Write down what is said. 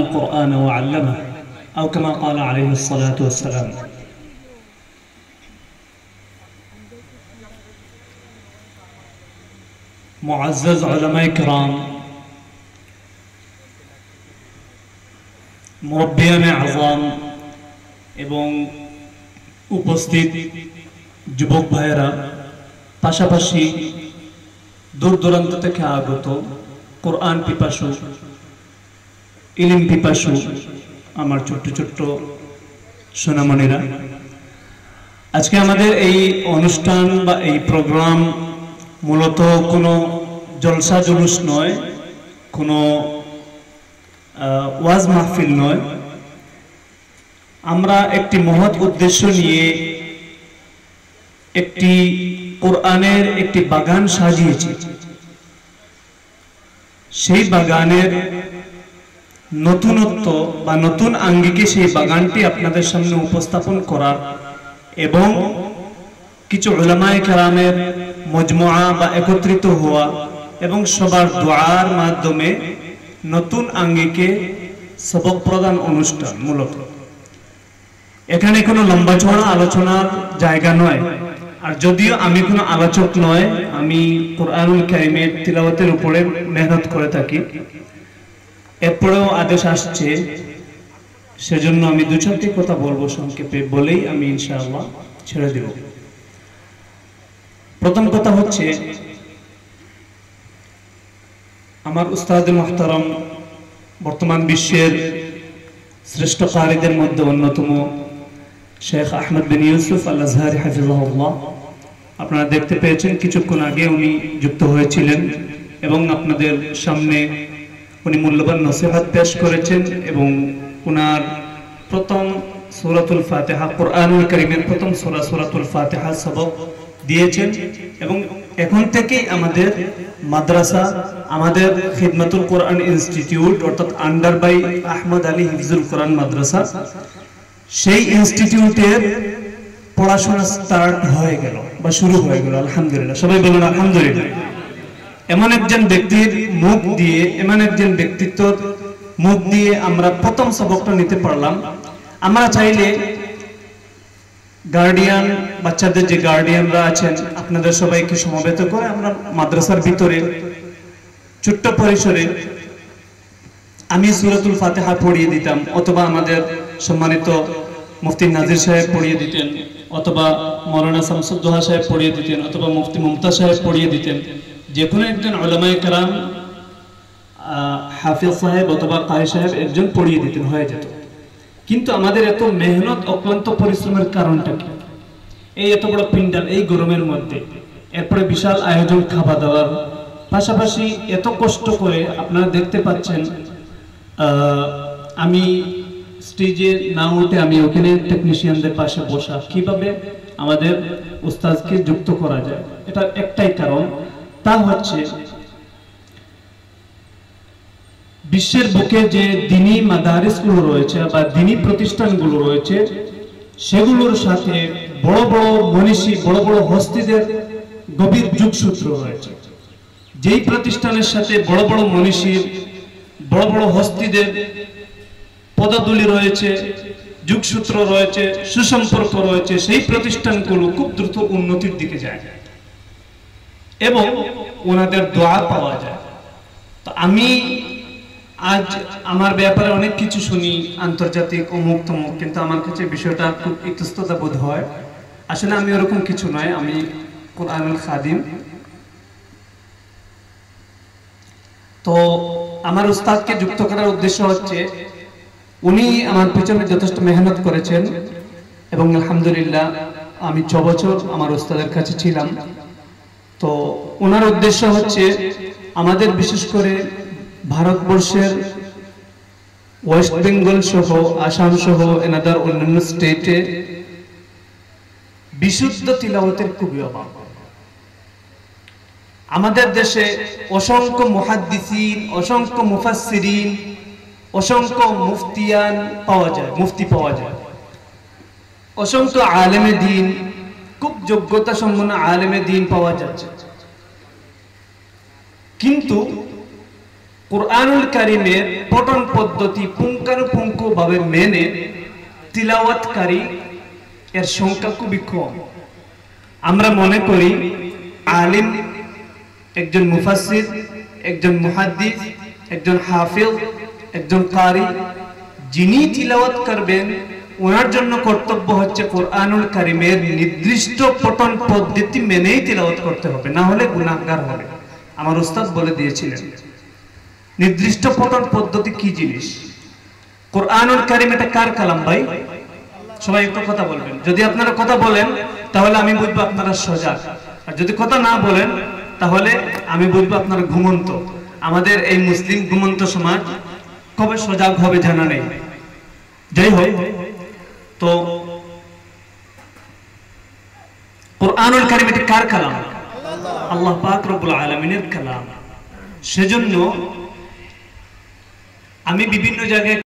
القرآن وعلمه أو كما قال عليه الصلاة والسلام. معزز علماء کرام, মুরব্বিয়ান আযম এবং উপস্থিত যুবক ভাইয়েরা, পাশাপাশি দূর দূরান্ত থেকে আগত কোরআন পিপাসু, ইলম পিপাসু আমার ছোট্ট ছোট্ট সোনামণিরা, আজকে আমাদের এই অনুষ্ঠান বা এই প্রোগ্রাম মূলত কোনো জলসা জুলুস নয়, কোনো ওয়াজ মাহফিল নয়। আমরা একটি মহৎ উদ্দেশ্য নিয়ে একটি কোরআনের একটি বাগান সাজিয়েছি। সেই বাগানের নতুনত্ব বা নতুন আঙ্গিকে সেই বাগানটি আপনাদের সামনে উপস্থাপন করার এবং কিছু উলামায়ে কেরামের মজমুআ বা একত্রিত হওয়া এবং সবার দোয়ার মাধ্যমে নতুন আঙ্গিকে সবক প্রদান অনুষ্ঠান। মূলত এখানে কোনো লম্বা চড়া আলোচনার জায়গা নয়, আর যদিও আমি কোনো আলোচক নয়, আমি কোরআনুল কারীমের তিলাওয়াতের উপরে মেহনত করে থাকি, এরপরেও আদেশ আসছে, সেজন্য আমি দু চারটি কথা বলবো সংক্ষেপে, বলেই আমি ইনশাআল্লাহ ছেড়ে দেব। প্রথম কথা হচ্ছে, আমার উস্তাদ মুহতারাম, বর্তমান বিশ্বের শ্রেষ্ঠ কারিদের মধ্যে অন্যতম শেখ আহমদ বিন ইউসুফ আল আজহারি হাফিজাহুল্লাহ, আপনারা দেখতে পেয়েছেন কিছুক্ষণ আগে উনি যুক্ত হয়েছিলেন এবং আপনাদের সামনে উনি মূল্যবান নসিহত পেশ করেছেন এবং উনার প্রথম সূরাতুল ফাতিহা, কোরআনুল কারীমের প্রথম সূরা সূরাতুল ফাতিহা সবক দিয়েছেন। এবং এখন থেকেই আমাদের মাদ্রাসা, আমাদের খিদমতুল কোরআন ইনস্টিটিউট অর্থাৎ আন্ডার বাই আহমদ আলী হিফজুল কোরআন মাদ্রাসা, সেই ইনস্টিটিউটের পড়াশোনা স্টার্ট হয়ে গেল বা শুরু হয়ে গেল। আলহামদুলিল্লাহ, সবাই বলুন আলহামদুলিল্লাহ। এমন একজন ব্যক্তির মুখ দিয়ে, এমন একজন ব্যক্তিত্বর মুখ দিয়ে আমরা প্রথম সবকটা নিতে পারলাম। আমরা চাইলে গার্ডিয়ান, বাচ্চাদের যে গার্ডিয়ানরা আছেন, আপনাদের সবাইকে সমবেত করে আমরা মাদ্রাসার ভিতরে ছোট্ট পরিসরে আমি সূরাতুল ফাতিহা পড়িয়ে দিতাম, অথবা আমাদের সম্মানিত মুফতি নাজির সাহেব পড়িয়ে দিতেন, অথবা মাওলানা শামসুদ্দোহা সাহেব পড়িয়ে দিতেন, অথবা মুফতি মুমতাজ সাহেব পড়িয়ে দিতেন। যে কোনো একজন উলামায়ে কেরাম, হাফিজ সাহেব অথবা কারি সাহেব একজন পড়িয়ে দিতেন, হয়ে যেত। কিন্তু আমাদের এত মেহনত, অক্লান্ত পরিশ্রমের কারণটা কি? এই এত বড় পিন্ডাল, এই গরমের মধ্যে, এরপরে বিশাল আয়োজন খাওয়া দাওয়ার, পাশাপাশি এত কষ্ট করে আপনারা দেখতে পাচ্ছেন আমি স্টেজে না উঠে আমি ওখানে টেকনিশিয়ানদের পাশে বসা। কিভাবে আমাদের উস্তাদকে যুক্ত করা যায়, এটা একটাই কারণ, তা হচ্ছে বিশ্বের বুকে যে দ্বীনি মাদারিসগুলো রয়েছে বা দ্বীনি প্রতিষ্ঠানগুলো রয়েছে, সেগুলোর সাথে বড় বড় মনীষী, বড় বড় হস্তিদের গভীর যোগসূত্র রয়েছে। যেই প্রতিষ্ঠানের সাথে বড় বড় মনীষীর, বড় বড় হস্তিদের পদাদুলি রয়েছে, যোগসূত্র রয়েছে, সুসম্পর্ক রয়েছে, সেই প্রতিষ্ঠানগুলো খুব দ্রুত উন্নতির দিকে যায় এবং ওনাদের দোয়া পাওয়া যায়। তো আমি আজ আমার ব্যাপারে অনেক কিছু শুনি, আন্তর্জাতিক অমুক তমুক, কিন্তু আমার কাছে বিষয়টা খুব ইতস্ততা বোধ হয়। আসলে আমি ওরকম কিছু নয়, আমি কোরআনুল খাদিম। তো আমার উস্তাদকে যুক্ত করার উদ্দেশ্য হচ্ছে, উনি আমার পিছনে যথেষ্ট মেহনত করেছেন এবং আলহামদুলিল্লাহ আমি 6 বছর আমার উস্তাদের কাছে ছিলাম। তো ওনার উদ্দেশ্য হচ্ছে আমাদের বিশেষ করে ভারতবর্ষের ওয়েস্ট বেঙ্গল সহ, আসাম সহ, এনাদার অন্যান্য স্টেটে বিশুদ্ধ তিলাওয়াতের খুবই অভাব। আমাদের দেশে অসংখ্য মুহাদ্দিসিন, অসংখ্য মুফাসসিরিন, অসংখ্য মুফতিয়ান পাওয়া যায়, মুফতি পাওয়া যায়, অসংখ্য আলেমে দ্বীন, খুব যোগ্যতা সম্পন্ন আলেমে দ্বীন পাওয়া যাচ্ছে। কিন্তু কুরআনুল কারীমের পঠন পদ্ধতি পুঙ্খানুপুঙ্খভাবে মেনে তিলাওয়াতকারী এর সংখ্যা খুবই কম। আমরা মনে করি আলিম, একজন মুফাসসির, একজন মুহাদ্দিস, একজন হাফিজ, একজন কারি, যিনি তিলাওয়াত করবেন ওনার জন্য কর্তব্য হচ্ছে কুরআনুল কারীমের নির্দিষ্ট পঠন পদ্ধতি মেনেই তিলাওয়াত করতে হবে, না হলে গুনাহগার হবে। আমার উস্তাদ বলে দিয়েছিলেন নির্দিষ্ট পঠন পদ্ধতি কি জিনিস। কুরআনুল কারীম এটা কার কালাম ভাই? সবাই একটু কথা বলবেন। যদি আপনারা কথা বলেন তাহলে আমি বুঝবো আপনারা সজাগ, আর যদি কথা না বলেন তাহলে আমি বুঝবো আপনারা ঘুমন্ত। আমাদের এই মুসলিম ঘুমন্ত সমাজ কবে সজাগ হবে জানা নেই। যাই হোক, তো কুরআনুল কারীম এটা কার কালাম? আল্লাহ পাক রব্বুল আলামিনের কালাম। সেজন্য আমি বিভিন্ন জায়গায়